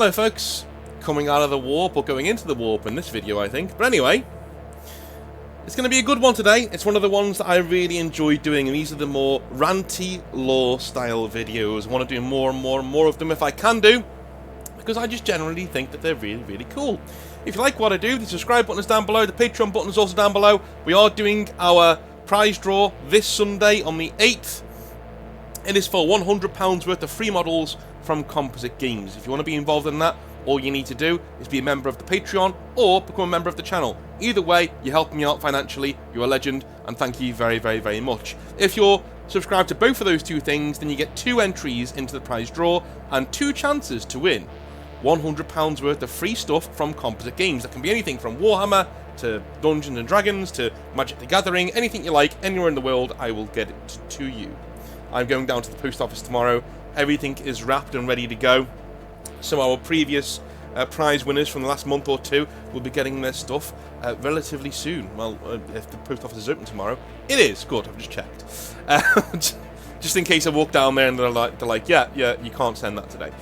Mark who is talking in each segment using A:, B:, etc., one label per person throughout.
A: Hello folks, coming out of the warp, or going into the warp in this video I think, but anyway, it's going to be a good one today. It's one of the ones that I really enjoy doing, and these are the more ranty, lore style videos. I want to do more and more of them if I can do, because I just generally think that they're really cool. If you like what I do, the subscribe button is down below, the Patreon button is also down below. We are doing our prize draw this Sunday on the 8th. It is for £100 worth of free models from Composite Games. If you want to be involved in that, all you need to do is be a member of the Patreon or become a member of the channel. Either way, you're helping me out financially, you're a legend, and thank you very much. If you're subscribed to both of those two things, then you get 2 entries into the prize draw and 2 chances to win £100 worth of free stuff from Composite Games. That can be anything from Warhammer to Dungeons and Dragons to Magic the Gathering, anything you like, anywhere in the world, I will get it to you. I'm going down to the post office tomorrow. Everything is wrapped and ready to go. So our previous prize winners from the last month or two will be getting their stuff relatively soon. Well, if the post office is open tomorrow. It is. Good, I've just checked. Just in case I walk down there and they're like, yeah, you can't send that today.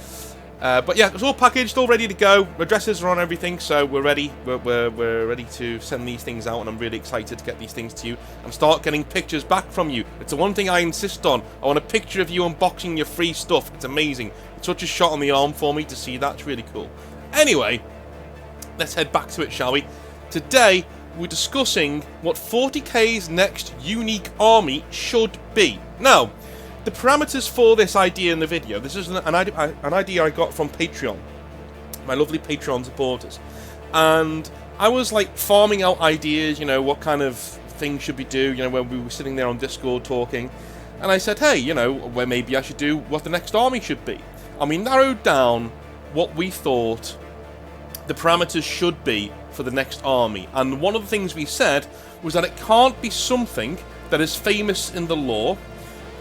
A: But yeah, it's all packaged, all ready to go. Addresses are on everything, so we're ready. We're ready to send these things out, and I'm really excited to get these things to you and start getting pictures back from you. It's the one thing I insist on. I want a picture of you unboxing your free stuff. It's amazing. It's such a shot on the arm for me to see that. It's really cool. Anyway, let's head back to it, shall we? Today, we're discussing what 40K's next unique army should be. Now, the parameters for this idea in the video, this is an idea I got from Patreon, my lovely Patreon supporters, and I was like farming out ideas, you know, what kind of things should we do, you know, when we were sitting there on Discord talking, and I said, hey, you know, where maybe I should do what the next army should be. And we narrowed down what we thought the parameters should be for the next army, and one of the things we said was that it can't be something that is famous in the lore,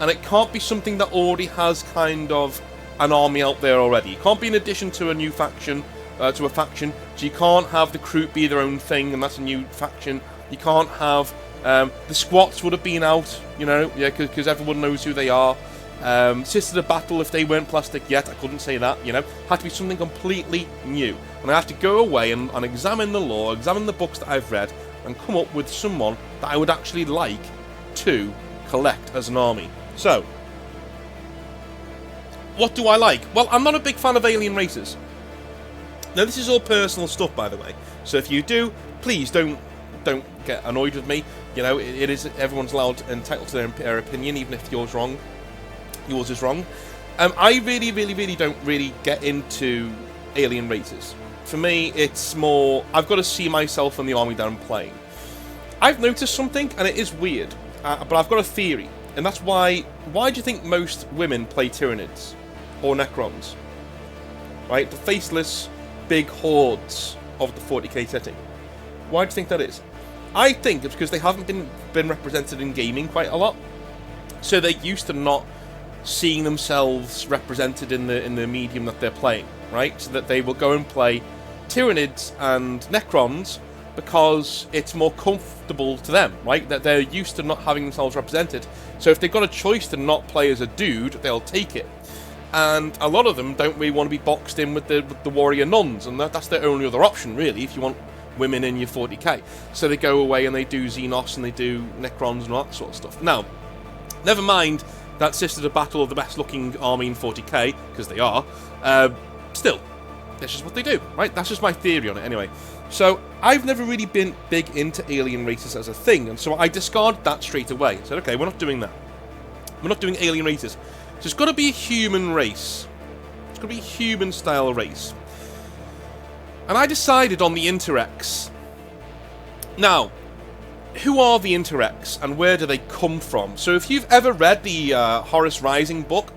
A: and it can't be something that already has kind of an army out there already. It can't be in addition to a new faction, so you can't have the Crew be their own thing, and that's a new faction. You can't have the Squats would have been out, you know, yeah, because everyone knows who they are. Sisters of Battle, if they weren't plastic yet, I couldn't say that, you know. Had to be something completely new, and I had to go away and examine the lore, examine the books that I've read, and come up with someone that I would actually like to collect as an army. So, what do I like? Well, I'm not a big fan of alien races. Now, this is all personal stuff, by the way. So if you do, please don't get annoyed with me. You know, it is, everyone's allowed and entitled to their opinion, even if yours is wrong. I really don't get into alien races. For me, it's more, I've got to see myself in the army that I'm playing. I've noticed something, and it is weird, but I've got a theory. And that's why do you think most women play Tyranids or Necrons? Right? The faceless, big hordes of the 40k setting. Why do you think that is? I think it's because they haven't been represented in gaming quite a lot. So they're used to not seeing themselves represented in the medium that they're playing, right? So that they will go and play Tyranids and Necrons because it's more comfortable to them, right? That they're used to not having themselves represented. So if they've got a choice to not play as a dude, they'll take it. And a lot of them don't really want to be boxed in with the warrior nuns, and that's their only other option, really, if you want women in your 40k. So they go away and they do Xenos and they do Necrons and all that sort of stuff. Now, never mind that Sisters of Battle are the best looking army in 40k, because they are, still, that's just what they do, right? That's just my theory on it anyway. So, I've never really been big into alien races as a thing, and so I discarded that straight away. I said, okay, we're not doing that. We're not doing alien races. So it's got to be a human race. It's got to be a human-style race. And I decided on the Interex. Now, who are the Interex, and where do they come from? So if you've ever read the Horus Rising book,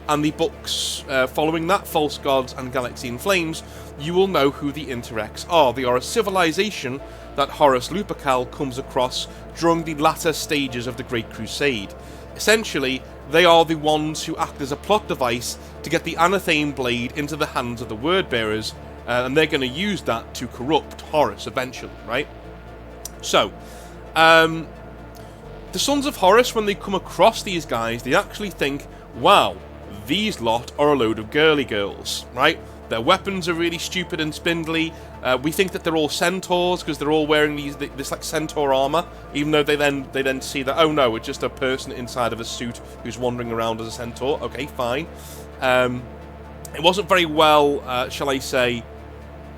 A: and the books following that, False Gods and Galaxy in Flames, you will know who the Interex are. They are a civilization that Horus Lupercal comes across during the latter stages of the Great Crusade. Essentially, they are the ones who act as a plot device to get the Anathane Blade into the hands of the Wordbearers, and they're going to use that to corrupt Horus eventually, right? So, the Sons of Horus, when they come across these guys, they actually think, wow, these lot are a load of girly girls, right? Their weapons are really stupid and spindly. We think that they're all centaurs because they're all wearing this like centaur armor, even though they then see that, oh no, it's just a person inside of a suit who's wandering around as a centaur. Okay, fine. It wasn't very well, shall I say,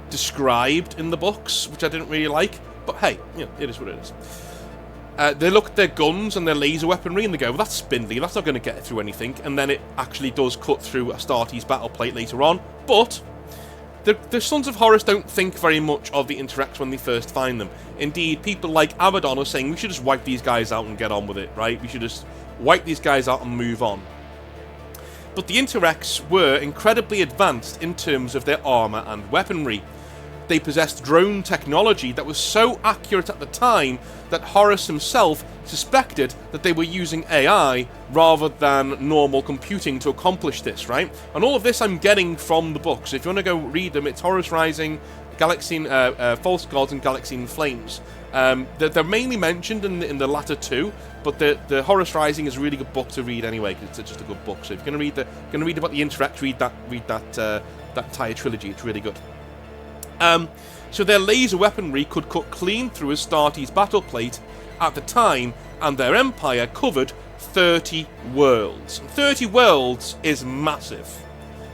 A: described in the books, which I didn't really like. But hey, you know, it is what it is. They look at their guns and their laser weaponry and they go, well, that's spindly, that's not going to get through anything. And then it actually does cut through Astartes battle plate later on. But the Sons of Horus don't think very much of the Interex when they first find them. Indeed, people like Abaddon are saying we should just wipe these guys out and get on with it, right? We should just wipe these guys out and move on. But the Interex were incredibly advanced in terms of their armor and weaponry. They possessed drone technology that was so accurate at the time that Horus himself suspected that they were using AI rather than normal computing to accomplish this, right? And all of this I'm getting from the books. If you want to go read them, it's Horus Rising, Galaxy, False Gods, and Galaxy in Flames. They're mainly mentioned in the latter two, but the Horus Rising is a really good book to read anyway, because it's just a good book. So if you're going to read about the Interex, read that entire trilogy. It's really good. So their laser weaponry could cut clean through Astartes battle plate at the time, and their empire covered 30 worlds. 30 worlds is massive.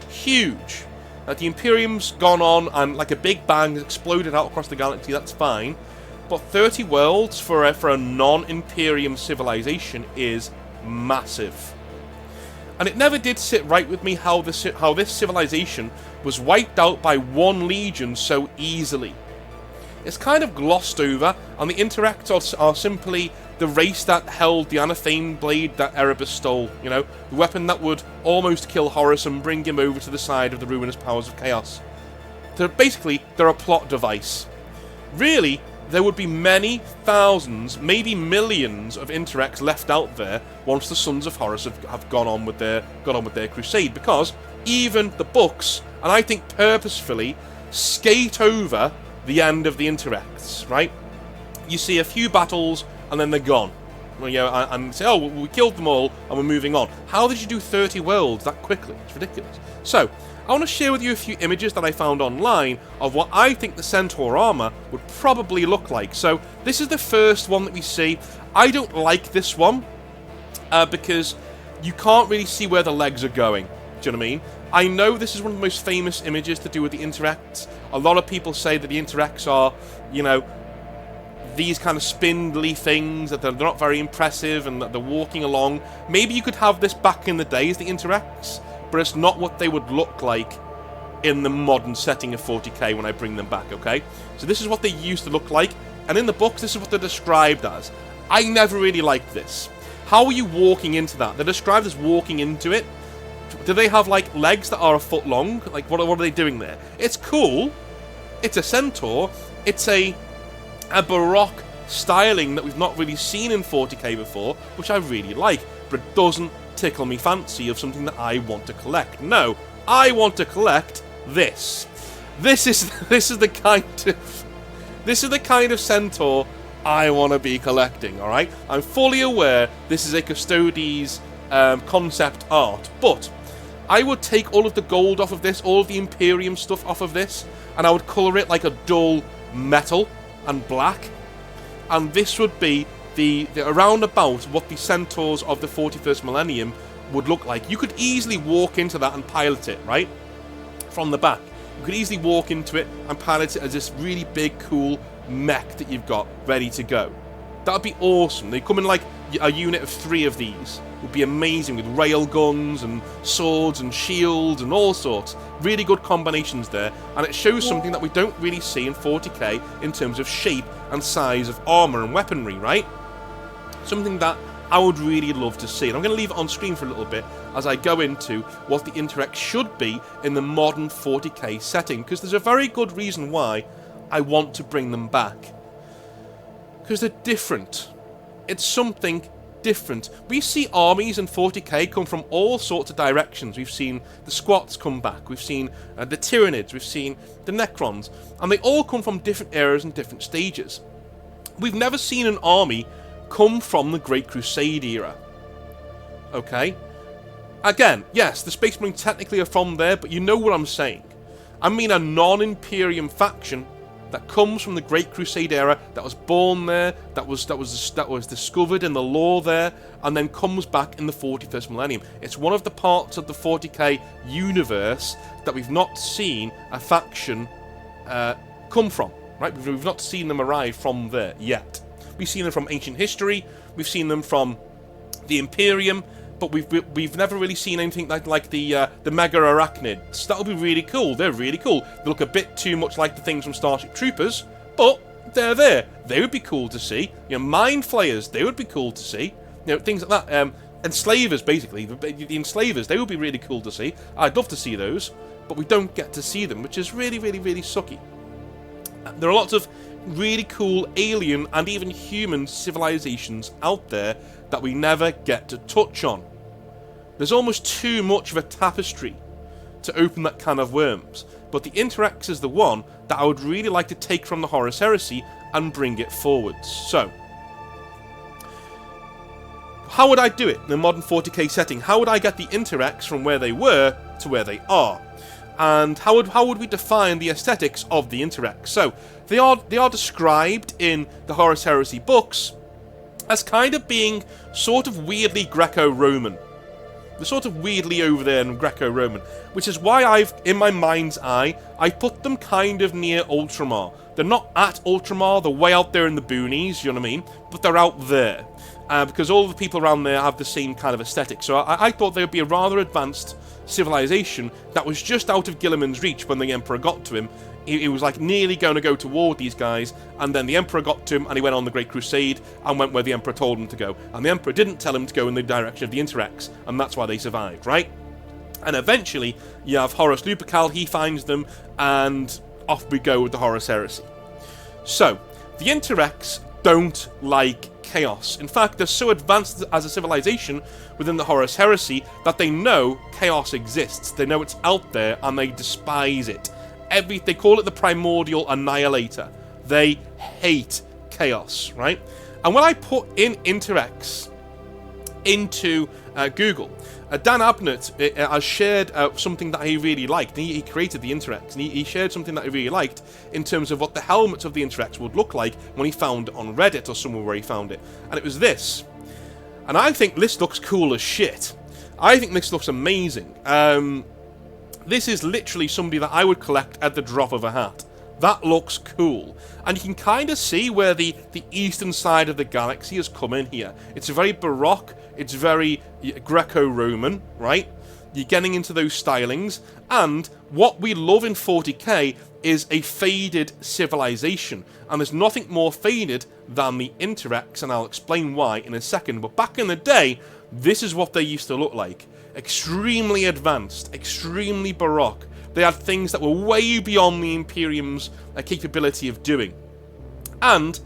A: Huge. The Imperium's gone on and like a big bang has exploded out across the galaxy, that's fine. But 30 worlds for a non-Imperium civilization is massive. And it never did sit right with me how this civilization was wiped out by one legion so easily. It's kind of glossed over, and the Interex are simply the race that held the anatheme blade that Erebus stole, you know, the weapon that would almost kill Horus and bring him over to the side of the ruinous powers of chaos. They're a plot device. Really, there would be many thousands, maybe millions of Interex left out there once the Sons of Horus have gone on with their crusade, because even the books, and I think purposefully, skate over the end of the Interex, right? You see a few battles and then they're gone. Well, you know, and say, oh, we killed them all and we're moving on. How did you do 30 worlds that quickly? It's ridiculous. So, I want to share with you a few images that I found online of what I think the Centaur armor would probably look like. So, this is the first one that we see. I don't like this one because you can't really see where the legs are going. Do you know what I mean? I know this is one of the most famous images to do with the Interex. A lot of people say that the Interex are, you know, these kind of spindly things, that they're not very impressive and that they're walking along. Maybe you could have this back in the day as the Interex, but it's not what they would look like in the modern setting of 40K when I bring them back, okay? So this is what they used to look like, and in the books, this is what they're described as. I never really liked this. How are you walking into that? They're described as walking into it. Do they have, like, legs that are a foot long? Like, what are they doing there? It's cool. It's a centaur. It's a Baroque styling that we've not really seen in 40K before, which I really like, but it doesn't tickle me fancy of something that I want to collect. No, I want to collect this. This is the kind of centaur I want to be collecting, alright? I'm fully aware this is a Custodes concept art, but I would take all of the gold off of this, all of the Imperium stuff off of this, and I would colour it like a dull metal and black, and this would be the around about what the centaurs of the 41st millennium would look like. You could easily walk into that and pilot it, right? From the back. You could easily walk into it and pilot it as this really big, cool mech that you've got ready to go. That would be awesome. They come in like a unit of 3 of these. It would be amazing with rail guns and swords and shields and all sorts. Really good combinations there, and it shows something that we don't really see in 40K in terms of shape and size of armor and weaponry, right? Something that I would really love to see. And I'm going to leave it on screen for a little bit as I go into what the Interex should be in the modern 40K setting, because there's a very good reason why I want to bring them back. Because they're different. It's something different. We see armies in 40K come from all sorts of directions. We've seen the Squats come back, we've seen the Tyranids, we've seen the Necrons, and they all come from different eras and different stages. We've never seen an army come from the Great Crusade era. Okay? Again, yes, the Space Marines technically are from there, but you know what I'm saying. I mean a non-Imperium faction that comes from the Great Crusade era, that was born there, that was discovered in the lore there, and then comes back in the 41st millennium. It's one of the parts of the 40K universe that we've not seen a faction come from, right? We've not seen them arrive from there yet. We've seen them from ancient history, we've seen them from the Imperium, but we've never really seen anything like the mega arachnids. That would be really cool. They're really cool. They look a bit too much like the things from Starship Troopers, but they're there. They would be cool to see. You know, mind flayers, they would be cool to see. You know, things like that. Enslavers, basically. The enslavers, they would be really cool to see. I'd love to see those, but we don't get to see them, which is really, really, really sucky. There are lots of really cool alien and even human civilizations out there that we never get to touch on. There's almost too much of a tapestry to open that can of worms, but the Interex is the one that I would really like to take from the Horus Heresy and bring it forwards. So, how would I do it in a modern 40k setting? How would I get the Interex from where they were to where they are? And how would we define the aesthetics of the Interex? So, they are described in the Horus Heresy books as kind of being sort of weirdly Greco-Roman. They're sort of weirdly over there in Greco-Roman, which is why in my mind's eye, I put them kind of near Ultramar. They're not at Ultramar, they're way out there in the boonies, you know what I mean? But they're out there, because all the people around there have the same kind of aesthetic. So I thought they would be a rather advanced civilization that was just out of Guilliman's reach when the Emperor got to him. He was like nearly going to go toward these guys, and then the Emperor got to him and he went on the Great Crusade and went where the Emperor told him to go. And the Emperor didn't tell him to go in the direction of the Interex, and that's why they survived, right? And eventually, you have Horus Lupercal, he finds them, and off we go with the Horus Heresy. So, the Interex don't like chaos. In fact, they're so advanced as a civilization within the Horus Heresy that they know chaos exists. They know it's out there, and they despise it. They call it the primordial annihilator. They hate chaos, right? And when I put in Interex into Google, Dan Abnett has shared something that he really liked. He created the Interex, and he shared something that he really liked in terms of what the helmets of the Interex would look like when he found it on Reddit or somewhere where he found it. And it was this. And I think this looks cool as shit. I think this looks amazing. This is literally somebody that I would collect at the drop of a hat. That looks cool. And you can kind of see where the eastern side of the galaxy has come in here. It's very Baroque, it's very Greco-Roman, right? You're getting into those stylings. And what we love in 40k is a faded civilization. And there's nothing more faded than the Interex, and I'll explain why in a second. But back in the day, this is what they used to look like. Extremely advanced, extremely Baroque. They had things that were way beyond the Imperium's capability of doing. And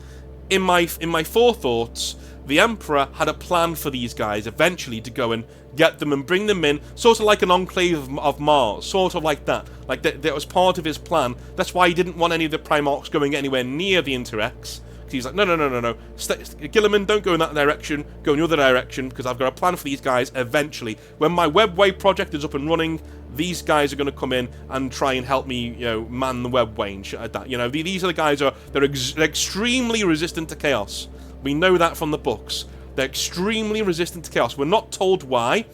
A: in my forethoughts, the Emperor had a plan for these guys eventually to go and get them and bring them in, sort of like an enclave of Mars, sort of like that. Like that was part of his plan. That's why he didn't want any of the Primarchs going anywhere near the Interex. He's like, no. Guilliman, don't go in that direction. Go in the other direction, because I've got a plan for these guys eventually. When my webway project is up and running, these guys are going to come in and try and help me, man the webway and shit like that. These are the guys they're extremely resistant to chaos. We know that from the books. They're extremely resistant to chaos. We're not told why.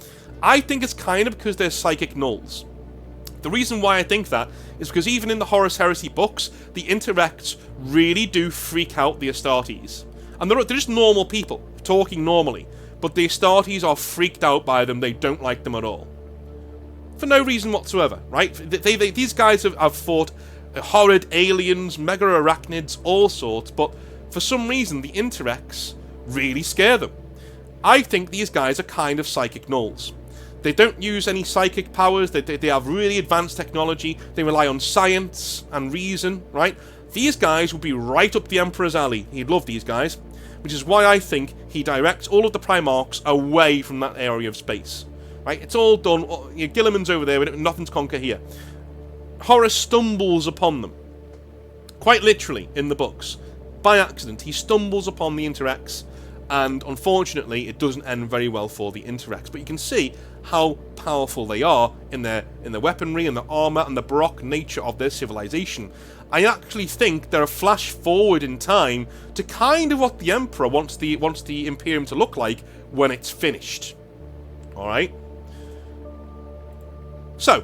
A: I think it's kind of because they're psychic nulls. The reason why I think that is because even in the Horus Heresy books, the Interex really do freak out the Astartes. And they're just normal people, talking normally. But the Astartes are freaked out by them, they don't like them at all. For no reason whatsoever, right? These guys have fought horrid aliens, mega arachnids, all sorts, but for some reason the Interex really scare them. I think these guys are kind of psychic nulls. They don't use any psychic powers, they have really advanced technology, they rely on science and reason, right? These guys would be right up the Emperor's alley. He'd love these guys, which is why I think he directs all of the Primarchs away from that area of space, right? It's all done, Guilliman's over there, nothing to conquer here. Horus stumbles upon them, quite literally, in the books. By accident, he stumbles upon the Interex, And unfortunately, it doesn't end very well for the Interex. But you can see how powerful they are in their weaponry and their armor and the baroque nature of their civilization. I actually think they're a flash forward in time to kind of what the Emperor wants the Imperium to look like when it's finished. All right. So,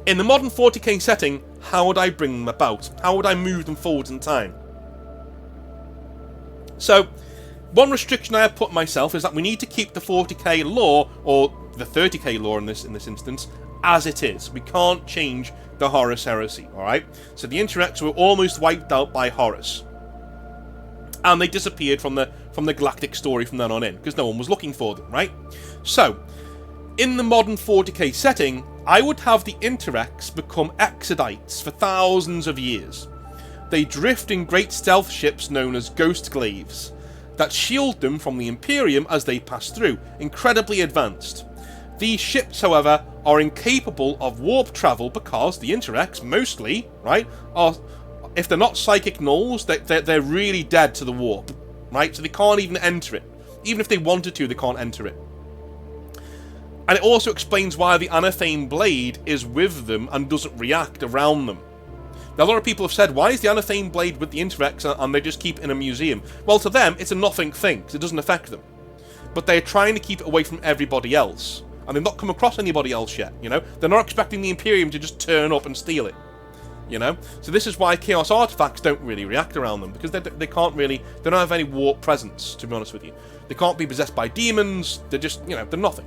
A: in the modern 40K setting, how would I bring them about? How would I move them forwards in time? So, one restriction I have put myself is that we need to keep the 40K lore, or the 30K lore in this instance, as it is. We can't change the Horus heresy, alright? So the Interex were almost wiped out by Horus. And they disappeared from the galactic story from then on in, because no one was looking for them, right? So, in the modern 40K setting, I would have the Interex become Exodites for thousands of years. They drift in great stealth ships known as ghost glaives that shield them from the Imperium as they pass through, incredibly advanced. These ships, however, are incapable of warp travel because the Interex, mostly, right, are, if they're not psychic nulls, they're really dead to the warp, right? So they can't even enter it. Even if they wanted to, they can't enter it. And it also explains why the Anathane blade is with them and doesn't react around them. Now, a lot of people have said, why is the Anathane blade with the Interex and they just keep it in a museum? Well, to them, it's a nothing thing, because it doesn't affect them. But they're trying to keep it away from everybody else. And they've not come across anybody else yet, you know? They're not expecting the Imperium to just turn up and steal it, you know? So this is why Chaos artifacts don't really react around them, because they can't really, they don't have any warp presence, to be honest with you. They can't be possessed by demons, they're just, you know, they're nothing.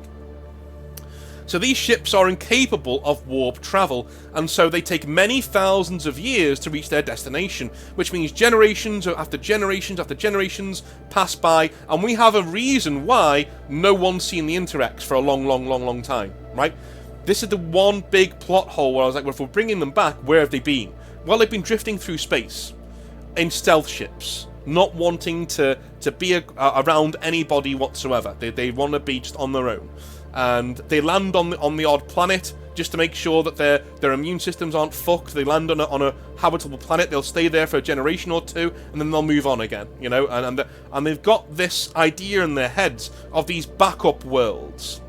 A: So these ships are incapable of warp travel, and so they take many thousands of years to reach their destination, which means generations after generations after generations pass by, and we have a reason why no one's seen the Interex for a long time, right? This is the one big plot hole where I was like, well, if we're bringing them back, where have they been? Well, they've been drifting through space in stealth ships, not wanting to be around anybody whatsoever. They want to be just on their own. And they land on the odd planet just to make sure that their immune systems aren't fucked. They land on a habitable planet. They'll stay there for a generation or two, and then they'll move on again. You know, and they've got this idea in their heads of these backup worlds.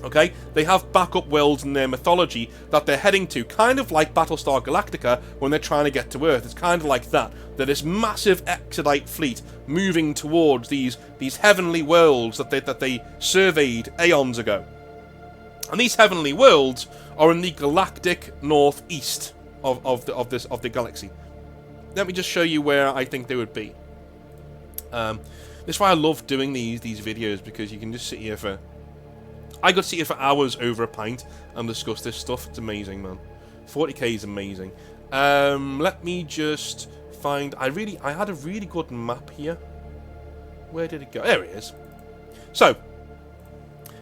A: Okay, they have backup worlds in their mythology that they're heading to, kind of like Battlestar Galactica when they're trying to get to Earth. It's kind of like that. They're this massive Exodite fleet moving towards these heavenly worlds that they surveyed aeons ago. And these heavenly worlds are in the galactic northeast of the galaxy. Let me just show you where I think they would be. This is why I love doing these videos, because you can just sit here for... I could sit here for hours over a pint and discuss this stuff. It's amazing, man. 40K is amazing. Let me just find... I had a really good map here. Where did it go? There it is. So,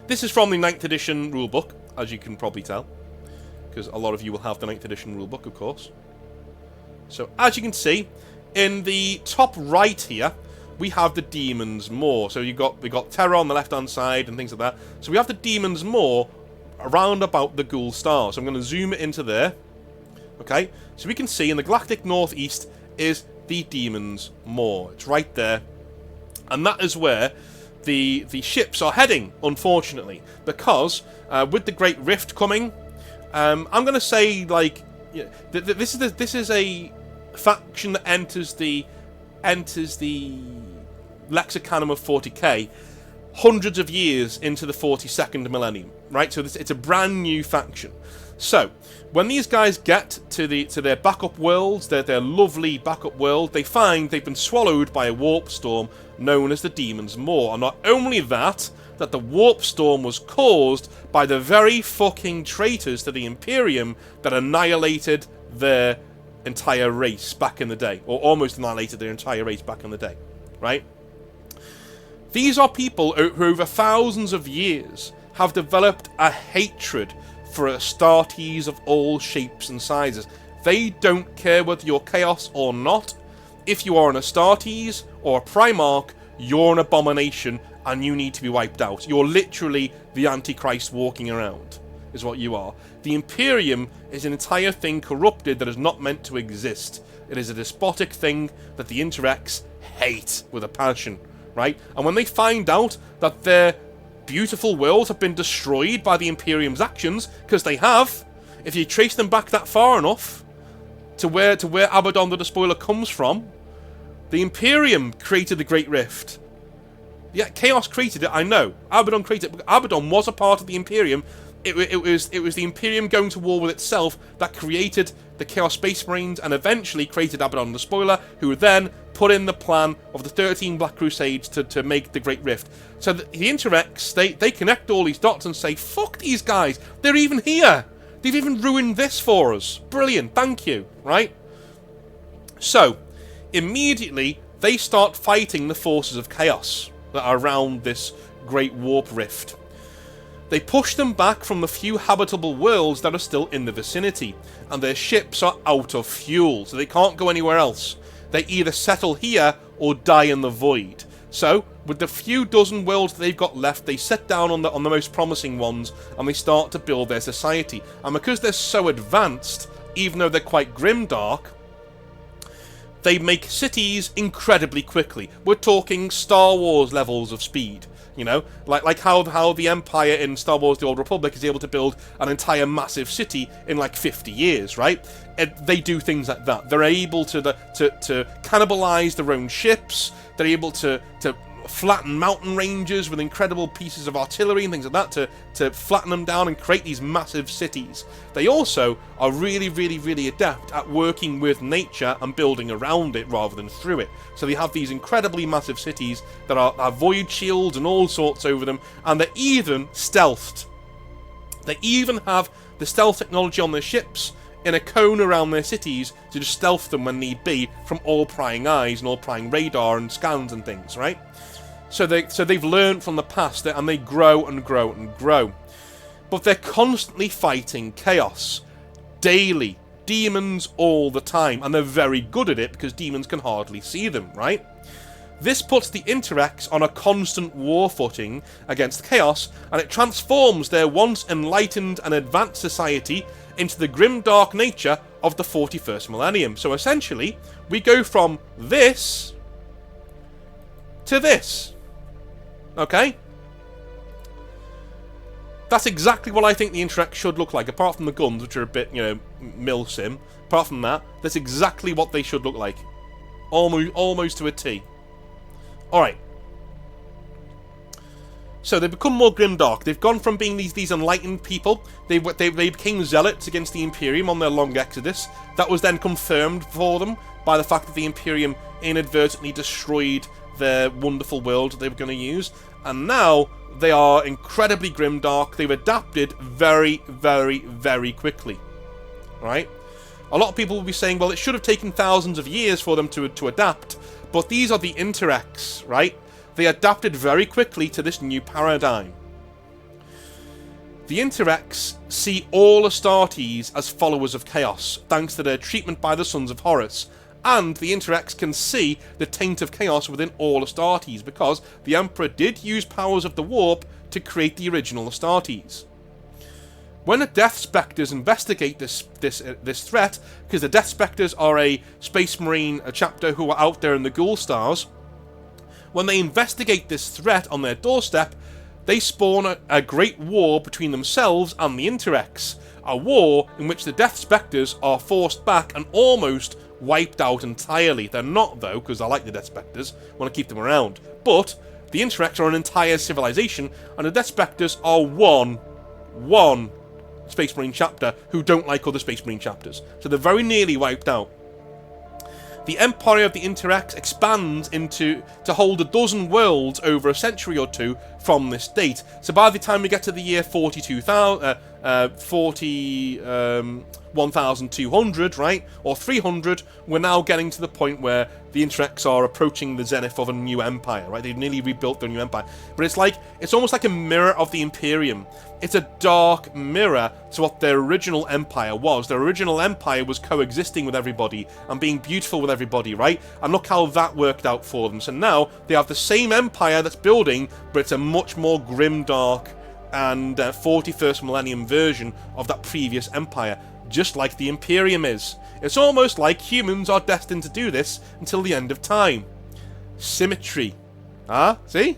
A: this is from the 9th edition rulebook, as you can probably tell. Because a lot of you will have the 9th edition rulebook, of course. So, as you can see, in the top right here, we have the Demon's Maw. So we got Terror on the left-hand side and things like that. So we have the Demon's Maw around about the Ghoul Star. So I'm going to zoom it into there. Okay? So we can see in the galactic northeast is the Demon's Maw. It's right there. And that is where the ships are heading, unfortunately. Because with the Great Rift coming, I'm going to say, like, yeah, this is a faction that enters the lexicanum of 40K hundreds of years into the 42nd millennium, right? So it's a brand new faction. So when these guys get to their backup worlds, their lovely backup world, they find they've been swallowed by a warp storm known as the Demon's Maw. And not only that the warp storm was caused by the very fucking traitors to the Imperium that annihilated their entire race back in the day, or almost annihilated their entire race back in the day, right? These are people who over thousands of years have developed a hatred for Astartes of all shapes and sizes. They don't care whether you're Chaos or not. If you are an Astartes or a Primarch, you're an abomination and you need to be wiped out. You're literally the Antichrist walking around, is what you are. The Imperium is an entire thing corrupted that is not meant to exist. It is a despotic thing that the Interex hate with a passion. right? And when they find out that their beautiful worlds have been destroyed by the Imperium's actions, because they have, if you trace them back that far enough to where Abaddon the Despoiler comes from, the Imperium created the Great Rift. Yeah, Chaos created it, I know. Abaddon created it. Abaddon was a part of the Imperium. It was the Imperium going to war with itself that created the Chaos Space Marines and eventually created Abaddon the Spoiler, who then put in the plan of the 13 Black Crusades to make the Great Rift. So the Interex, they connect all these dots and say, fuck these guys, they're even here. They've even ruined this for us. Brilliant, thank you, right? So, immediately, they start fighting the forces of Chaos that are around this Great Warp Rift. They push them back from the few habitable worlds that are still in the vicinity, and their ships are out of fuel, so they can't go anywhere else. They either settle here or die in the void. So, with the few dozen worlds that they've got left, they sit down on the most promising ones, and they start to build their society. And because they're so advanced, even though they're quite grimdark, they make cities incredibly quickly. We're talking Star Wars levels of speed. You know, like how the Empire in Star Wars The Old Republic is able to build an entire massive city in like 50 years, right? They do things like that. They're able to cannibalize their own ships. They're able to flatten mountain ranges with incredible pieces of artillery and things like that to flatten them down and create these massive cities. They also are really, really, really adept at working with nature and building around it rather than through it. So they have these incredibly massive cities that are void shields and all sorts over them, and they're even stealthed. They even have the stealth technology on their ships in a cone around their cities to just stealth them when need be from all prying eyes and all prying radar and scans and things, right? So they've learned from the past, and they grow and grow and grow. But they're constantly fighting chaos. Daily. Demons all the time. And they're very good at it because demons can hardly see them, right? This puts the Interex on a constant war footing against chaos, and it transforms their once enlightened and advanced society into the grimdark nature of the 41st millennium. So essentially, we go from this to this. Okay? That's exactly what I think the Interex should look like, apart from the guns, which are a bit, you know, mil-sim. Apart from that, that's exactly what they should look like. Almost to a T. Alright. So they've become more grimdark. They've gone from being these enlightened people. They became zealots against the Imperium on their long exodus. That was then confirmed for them by the fact that the Imperium inadvertently destroyed their wonderful world that they were going to use. And now they are incredibly grimdark. They've adapted very, very, very quickly. Right? A lot of people will be saying, well, it should have taken thousands of years for them to adapt. But these are the Interex, right? They adapted very quickly to this new paradigm. The Interex see all Astartes as followers of chaos, thanks to their treatment by the Sons of Horus. And the Interex can see the taint of chaos within all Astartes, because the Emperor did use powers of the warp to create the original Astartes. When the Death Spectres investigate this threat, because the Death Spectres are a Space Marine chapter who are out there in the Ghoul Stars, when they investigate this threat on their doorstep, they spawn a great war between themselves and the Interex. A war in which the Death Spectres are forced back and almost wiped out entirely. They're not, though, because I like the Death Spectres, want to keep them around. But the Interex are an entire civilization, and the Death Spectres are one Space Marine chapter who don't like other Space Marine chapters. So they're very nearly wiped out. The empire of the Interex expands to hold a dozen worlds over a century or two from this date. So by the time we get to the year 1200, right, or 300, we're now getting to the point where the Interex are approaching the zenith of a new empire, right? They've nearly rebuilt their new empire. But it's almost like a mirror of the Imperium. It's a dark mirror to what their original empire was. Their original empire was coexisting with everybody and being beautiful with everybody, right? And look how that worked out for them. So now they have the same empire that's building, but it's a much more grimdark and 41st millennium version of that previous empire, just like the Imperium is. It's almost like humans are destined to do this until the end of time. Symmetry. Ah, see?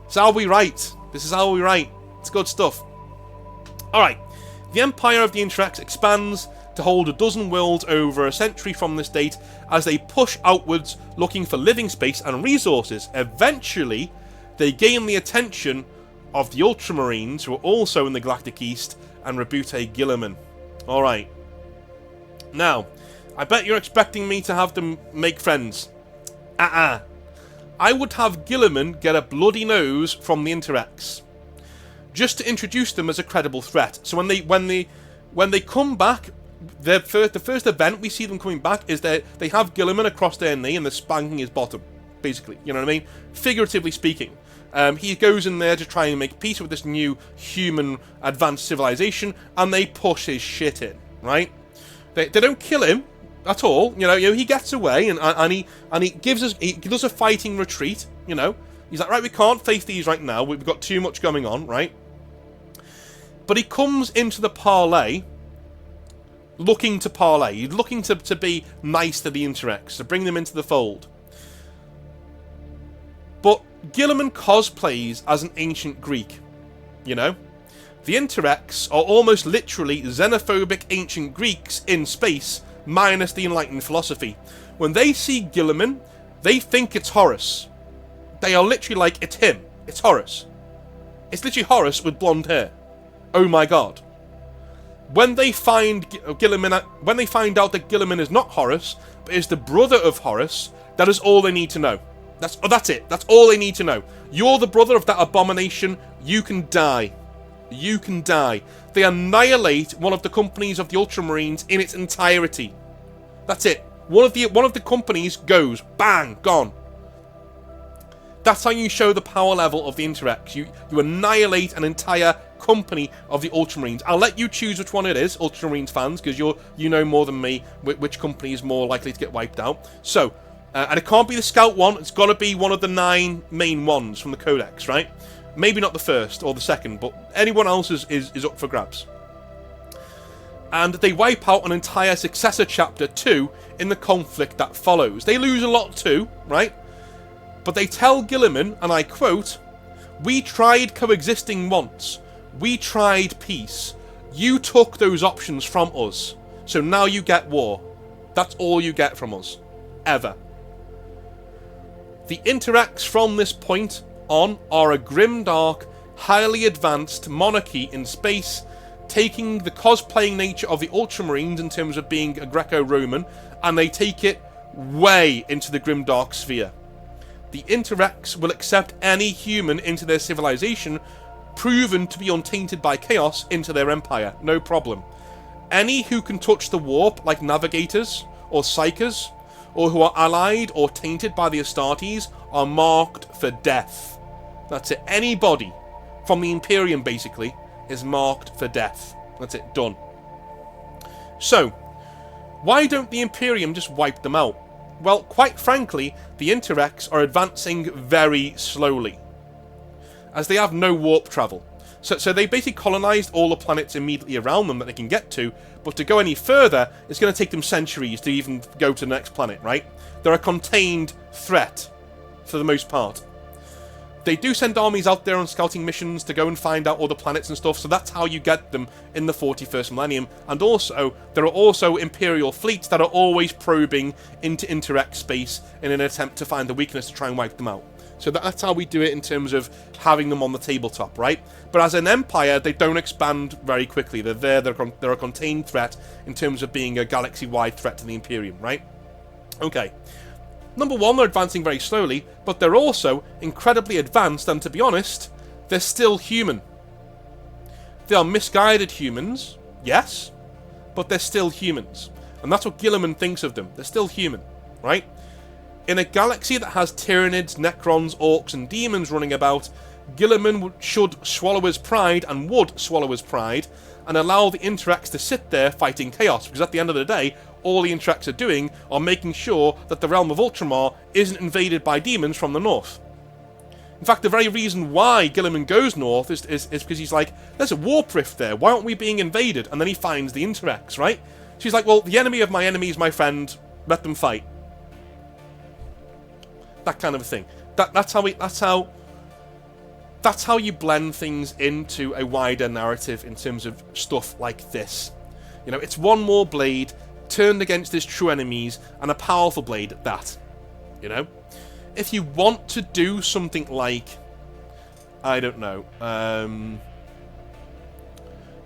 A: It's how we write. This is how we write. It's good stuff. Alright. The empire of the Interex expands to hold a dozen worlds over a century from this date as they push outwards looking for living space and resources. Eventually, they gain the attention of the Ultramarines, who are also in the Galactic East, and Rebute Guilliman. Alright. Now, I bet you're expecting me to have them make friends. I would have Guilliman get a bloody nose from the Interex, just to introduce them as a credible threat. So when they come back, the first event we see them coming back is they have Guilliman across their knee and they're spanking his bottom, basically. You know what I mean? Figuratively speaking. He goes in there to try and make peace with this new human advanced civilization, and they push his shit in, right? They don't kill him at all. You know, he gets away and he does a fighting retreat. You know, he's like, right, we can't face these right now. We've got too much going on, right? But he comes into the parley, looking to parley. He's looking to be nice to the Interex, to bring them into the fold. But Guilliman cosplays as an ancient Greek, you know? The Interex are almost literally xenophobic ancient Greeks in space, minus the enlightened philosophy. When they see Guilliman, they think it's Horus. They are literally like, it's him. It's Horus. It's literally Horus with blonde hair. Oh my god. When they find Guilliman, when they find out that Guilliman is not Horus, but is the brother of Horus, that is all they need to know. That's it. That's all they need to know. You're the brother of that abomination. You can die. You can die. They annihilate one of the companies of the Ultramarines in its entirety. That's it. One of the companies goes. Bang. Gone. That's how you show the power level of the Interex. You annihilate an entire company of the Ultramarines. I'll let you choose which one it is, Ultramarines fans, because you know more than me which company is more likely to get wiped out. So, and it can't be the Scout one. It's got to be one of the 9 main ones from the Codex, right? Maybe not the first or the second, but anyone else is up for grabs. And they wipe out an entire successor chapter too in the conflict that follows. They lose a lot too, right? But they tell Guilliman, and I quote, "We tried coexisting once. We tried peace. You took those options from us. So now you get war. That's all you get from us. Ever." The Interex from this point on are a grimdark, highly advanced monarchy in space, taking the cosplaying nature of the Ultramarines in terms of being a Greco-Roman, and they take it way into the grimdark sphere. The Interex will accept any human into their civilization, proven to be untainted by chaos, into their empire. No problem. Any who can touch the warp, like navigators or psychers, or who are allied or tainted by the Astartes, are marked for death. That's it. Anybody from the Imperium, basically, is marked for death. That's it. Done. So, why don't the Imperium just wipe them out? Well, quite frankly, the Interex are advancing very slowly, as they have no warp travel. So they basically colonized all the planets immediately around them that they can get to, but to go any further, it's going to take them centuries to even go to the next planet, right? They're a contained threat, for the most part. They do send armies out there on scouting missions to go and find out all the planets and stuff, so that's how you get them in the 41st millennium. And also, there are also Imperial fleets that are always probing into Interex space in an attempt to find the weakness to try and wipe them out. So that's how we do it in terms of having them on the tabletop, right? But as an empire, they don't expand very quickly. They're a contained threat in terms of being a galaxy-wide threat to the Imperium, right? Okay. Number one, they're advancing very slowly, but they're also incredibly advanced, and to be honest, they're still human. They are misguided humans, yes, but they're still humans. And that's what Guilliman thinks of them. They're still human, right? In a galaxy that has Tyranids, Necrons, Orcs, and Demons running about, Guilliman should swallow his pride, and would swallow his pride, and allow the Interex to sit there fighting chaos, because at the end of the day, all the Interex are doing are making sure that the realm of Ultramar isn't invaded by demons from the north. In fact, the very reason why Guilliman goes north is because he's like, there's a warp rift there, why aren't we being invaded? And then he finds the Interex, right? So he's like, well, the enemy of my enemy is my friend, let them fight. That kind of a thing. That's how you blend things into a wider narrative in terms of stuff like this. You know, it's one more blade turned against his true enemies, and a powerful blade at that. You know, if you want to do something like, I don't know,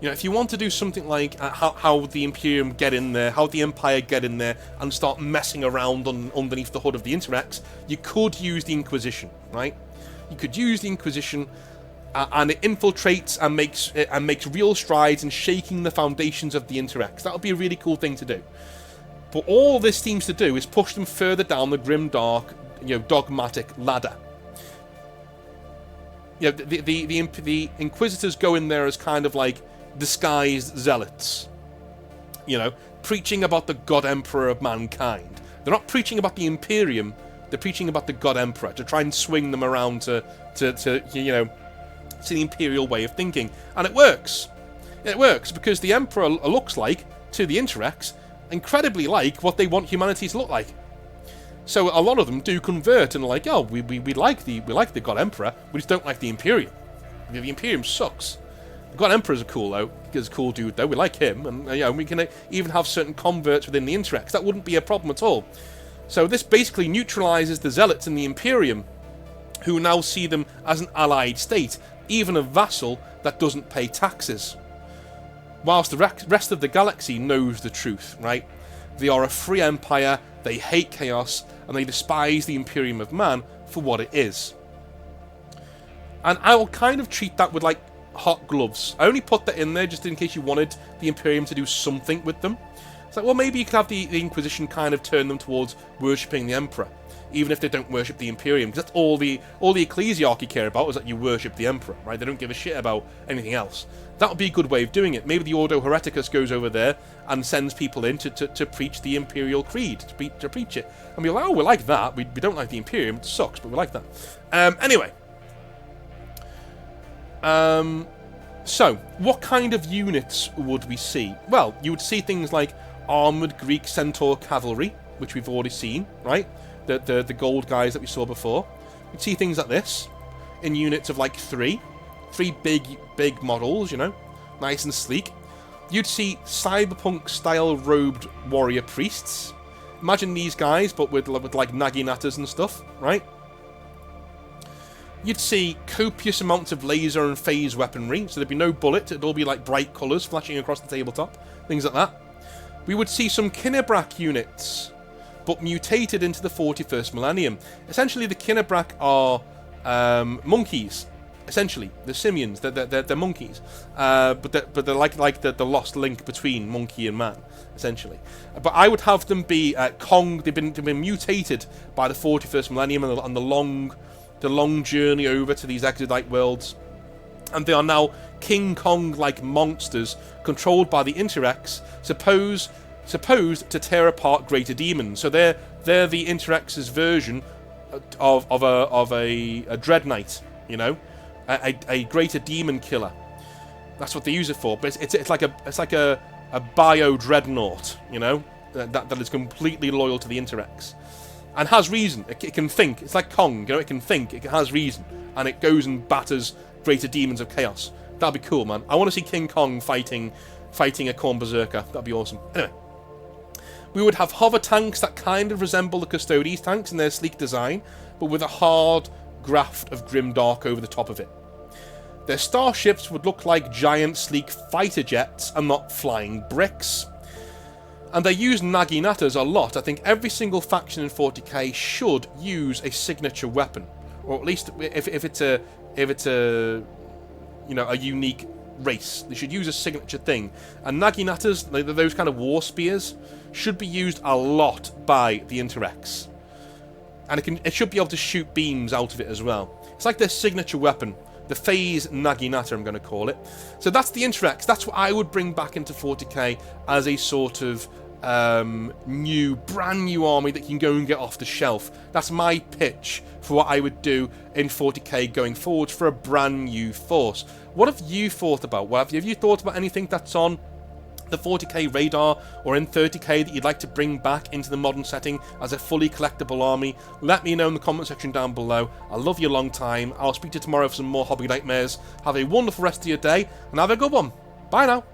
A: you know, if you want to do something like how the Imperium get in there, how the Empire get in there, and start messing around underneath the hood of the Interex, you could use the Inquisition, right? You could use the Inquisition, and it infiltrates and makes real strides in shaking the foundations of the Interex. That would be a really cool thing to do. But all this seems to do is push them further down the grim, dark, you know, dogmatic ladder. You know, the Inquisitors go in there as kind of like disguised zealots, you know, preaching about the God Emperor of mankind. They're not preaching about the Imperium, they're preaching about the God Emperor, to try and swing them around to you know, to the Imperial way of thinking. And it works. It works because the Emperor looks like, to the Interex, incredibly like what they want humanity to look like. So a lot of them do convert and are like, oh, we like the God Emperor, we just don't like the Imperium. The Imperium sucks. The God Emperor's a cool dude though. We like him, and you know, we can even have certain converts within the Interex. That wouldn't be a problem at all. So this basically neutralizes the zealots in the Imperium, who now see them as an allied state, even a vassal that doesn't pay taxes. Whilst the rest of the galaxy knows the truth, right? They are a free empire, they hate chaos, and they despise the Imperium of Man for what it is. And I will kind of treat that with like hot gloves. I only put that in there just in case you wanted the Imperium to do something with them. It's like, well, maybe you could have the Inquisition kind of turn them towards worshipping the Emperor, even if they don't worship the Imperium, because that's all the ecclesiarchy care about, is that you worship the Emperor, right? They don't give a shit about anything else. That would be a good way of doing it. Maybe the Ordo Hereticus goes over there and sends people in to preach the Imperial Creed, to preach it. And we're like, oh, we like that. We don't like the Imperium. It sucks, but we like that. Anyway. So, what kind of units would we see? Well, you would see things like armoured Greek Centaur cavalry, which we've already seen, right? The gold guys that we saw before. You'd see things like this in units of like three big models, you know, nice and sleek. You'd see cyberpunk style robed warrior priests. Imagine these guys, but with like naginatas and stuff, right? You'd see copious amounts of laser and phase weaponry, so there'd be no bullet, it'd all be like bright colours flashing across the tabletop, things like that. We would see some Kinnebrak units, but mutated into the 41st millennium. Essentially, the Kinnebrak are monkeys. Essentially, they're simians. They're monkeys, but they're like the lost link between monkey and man, essentially. But I would have them be Kong. They've been mutated by the 41st millennium and the long journey over to these exodite worlds, and they are now King Kong-like monsters controlled by the Interex, supposed to tear apart greater demons. So they're the Interex's version of a Dread Knight, you know, a greater demon killer. That's what they use it for. But it's like a bio dreadnought, you know, that is completely loyal to the Interex and has reason. It can think. It's like Kong, you know. It can think. It has reason, and it goes and batters greater demons of chaos. That'd be cool, man. I want to see King Kong fighting a Corn Berserker. That'd be awesome. Anyway. We would have hover tanks that kind of resemble the Custodes tanks in their sleek design, but with a hard graft of grimdark over the top of it. Their starships would look like giant sleek fighter jets and not flying bricks. And they use naginatas a lot. I think every single faction in 40k should use a signature weapon, or at least if it's a you know, a unique race, they should use a signature thing. And naginatas, those kind of war spears, should be used a lot by the Interex, and it should be able to shoot beams out of it as well. It's like their signature weapon, the phase naginata, I'm going to call it. So that's the Interex. That's what I would bring back into 40k as a sort of brand new army that you can go and get off the shelf. That's my pitch for what I would do in 40k going forward for a brand new force. What have you thought about? Have you thought about anything that's on the 40k radar or in 30k that you'd like to bring back into the modern setting as a fully collectible army, let me know in the comment section down below. I love you a long time. I'll speak to you tomorrow for some more hobby nightmares. Have a wonderful rest of your day, and have a good one. Bye now.